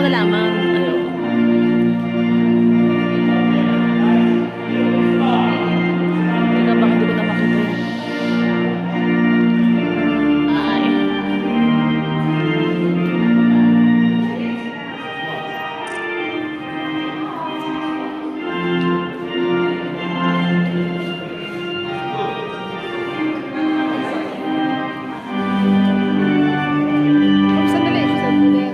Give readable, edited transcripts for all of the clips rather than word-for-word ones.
mo na lamang. Ayoko. Teka, baka hindi ko na makita yun. Ay. Oh, sandali. Sandali.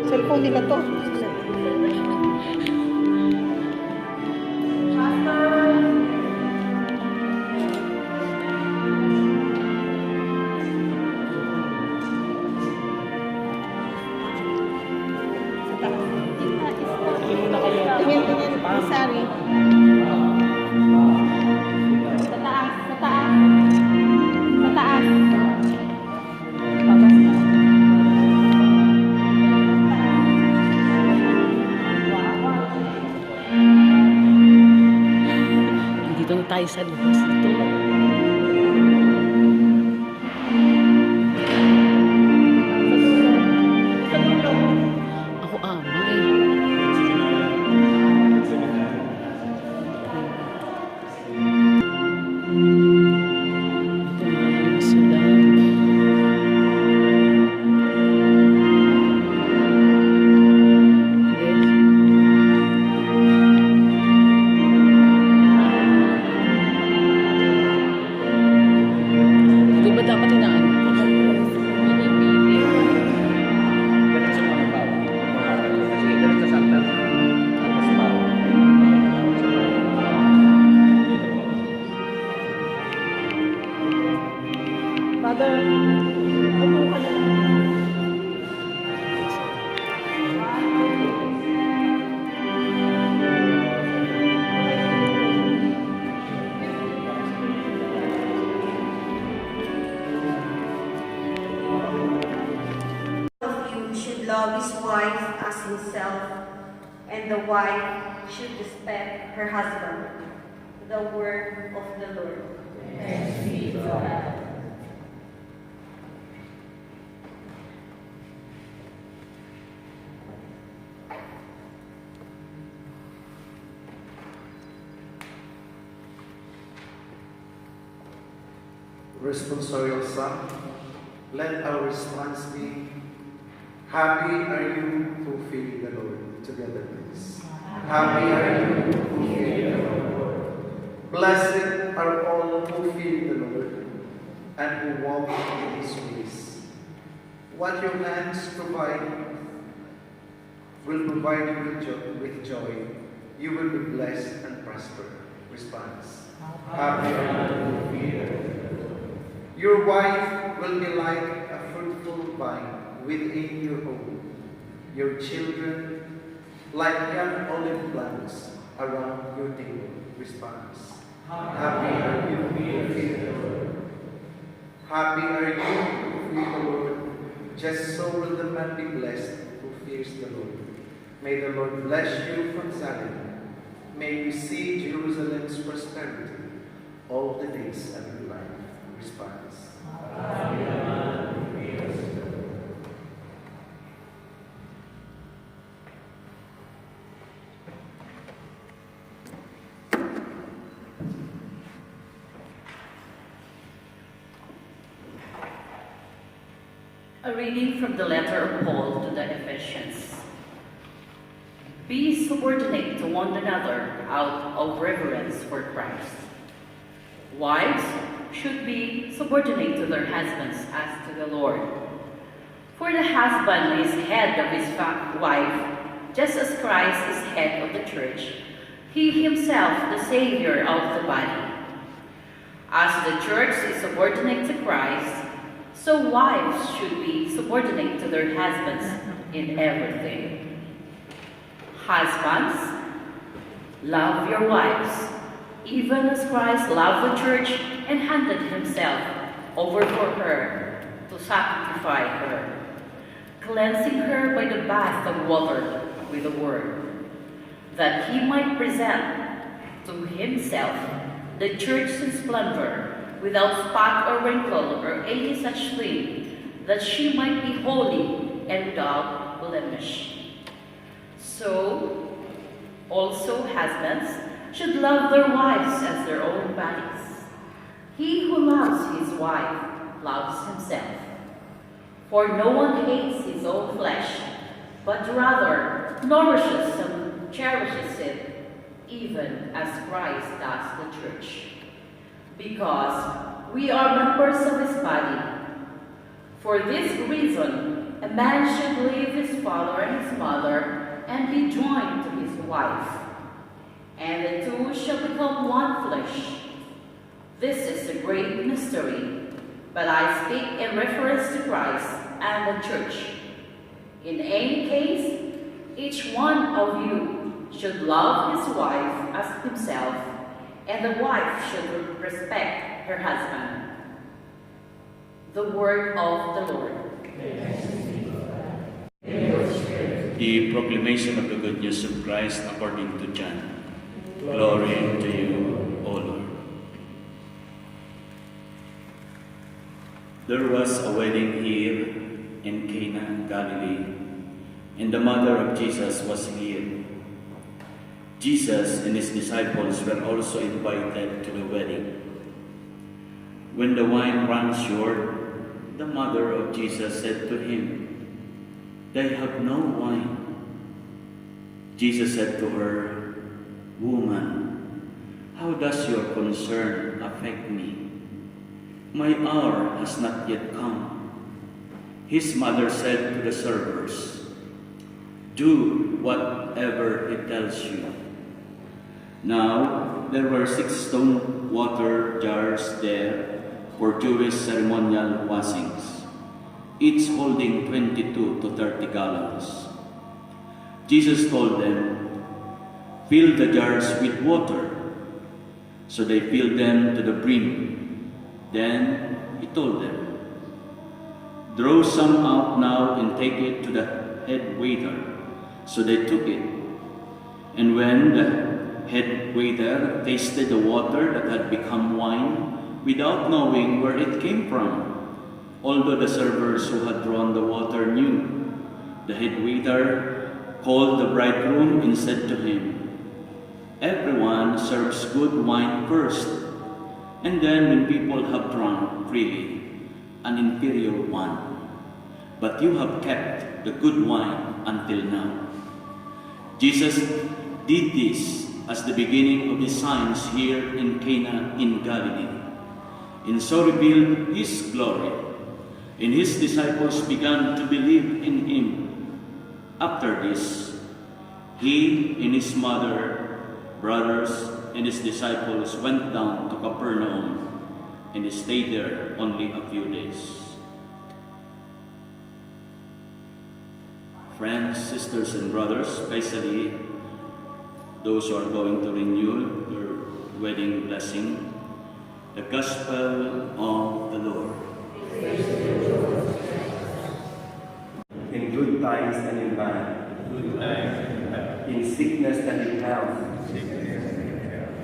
Cellphone nila to. Tingin, sorry. Sa taas, sa taas. Sa taas. Babas na. Dito na tayo sa labas dito. Ako ama eh. Ito na sila. Di ba dapat inaano? Pinipili. Father, upo ka na. Of you should love his wife as himself, and the wife should respect her husband. The word of the Lord. Thanks be to God. Responsorial Psalm, let our response be, happy are you who fear the Lord. Together, please. Happy are you who fear the Lord. Blessed are all who fear the Lord and who walk in his ways. What your hands provide will provide you with joy. You will be blessed and prosper. Response. Happy are you who fear the Lord. Your wife will be like a fruitful vine within your home. Your children like young olive plants around your table. Response. Happy are you who fear the Lord. Happy are you who fear the Lord. Just so will the man be blessed who fears the Lord. May the Lord bless you from Zion. May you see Jerusalem's prosperity all the days of your life. Response. A reading from the letter of Paul to the Ephesians. Be subordinate to one another out of reverence for Christ. Wives should be subordinate to their husbands as to the Lord. For the husband is head of his wife, just as Christ is head of the church, he himself the Savior of the body. As the church is subordinate to Christ, so wives should be subordinate to their husbands in everything. Husbands, love your wives, even as Christ loved the church and handed himself over for her to sanctify her, cleansing her by the bath of water with the word, that he might present to himself the church in splendor, without spot or wrinkle or any such thing, that she might be holy and without blemish. So, also husbands should love their wives as their own bodies. He who loves his wife loves himself. For no one hates his own flesh, but rather nourishes and cherishes it, even as Christ does the church. Because we are members of his body. For this reason, a man should leave his father and his mother and be joined to his wife, and the two shall become one flesh. This is a great mystery, but I speak in reference to Christ and the church. In any case, each one of you should love his wife as himself, and the wife should respect her husband. The word of the Lord. The proclamation of the good news of Christ according to John. Glory to you, O Lord. There was a wedding here in Cana, Galilee, and the mother of Jesus was here. Jesus and his disciples were also invited to the wedding. When the wine ran short, the mother of Jesus said to him, "They have no wine." Jesus said to her, "Woman, how does your concern affect me? My hour has not yet come." His mother said to the servers, "Do whatever he tells you." Now there were 6 stone water jars there for Jewish ceremonial washings, each holding 22 to 30 gallons. Jesus told them, "Fill the jars with water." So they filled them to the brim. Then he told them, "Draw some out now and take it to the head waiter." So they took it. And when the head waiter tasted the water that had become wine, without knowing where it came from, although the servers who had drawn the water knew, the head waiter called the bridegroom and said to him, "Everyone serves good wine first, and then when people have drunk freely, an inferior one. But you have kept the good wine until now." Jesus did this as the beginning of his signs here in Cana in Galilee, and so revealed his glory, and his disciples began to believe in him. After this, he and his mother, brothers, and his disciples went down to Capernaum, and he stayed there only a few days. Friends, sisters, and brothers, especially those who are going to renew their wedding blessing, the Gospel of the Lord. In good times and in bad, in sickness and in health,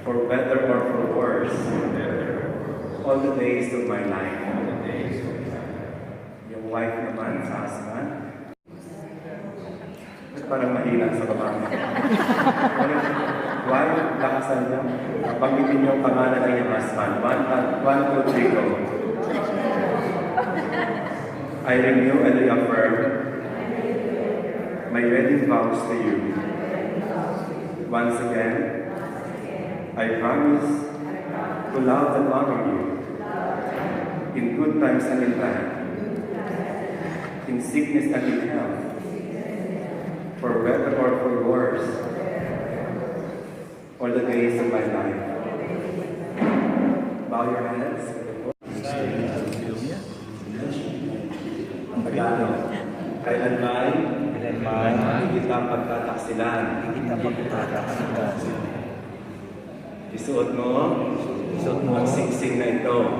for better or for worse, all the days of my life. Yung wife naman sa husband, parang mahina sa babae. Wife, lakasan niyo. Banggitin niyo ang pangalan ng iyong husband. 1, 2, 3, go. I renew and reaffirm my wedding vows to you. Once again, I promise to love and honor you in good times and in bad, in sickness and in health, for better or for worse, all the days of my life. Bow your heads. Tagalog. Kailanman, hindi kita pagtataksilan. Isuot mo ang singsing na ito.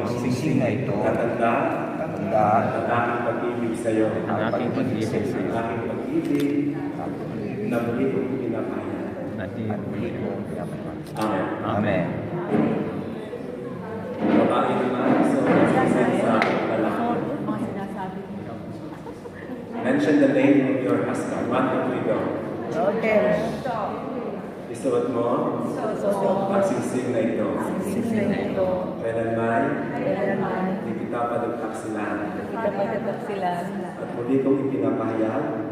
Tatanda ang aking pag-ibig sa iyo. Ang aking pag-ibig na muli kong pinapaya. Amen. Amen. Babae naman. Mention the name of your husband. 1, 2, 3, go. Okay. Isuot mo ang singsing na ito. Kailanman di kita padagtaksilan. At muli kong ipinapahayag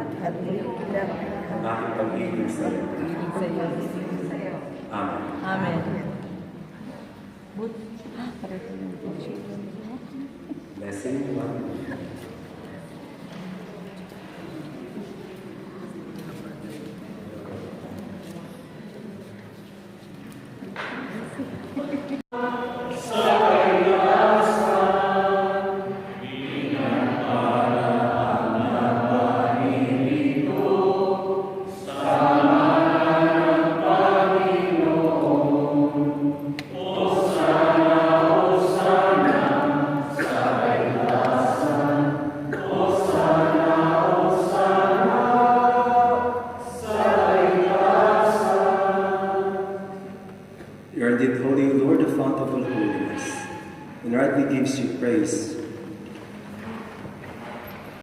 ang aking pag-ibig sa iyo. Amen. Amen. Blessing. 1. You are indeed holy, Lord, the fount of all holiness, and rightly gives you praise.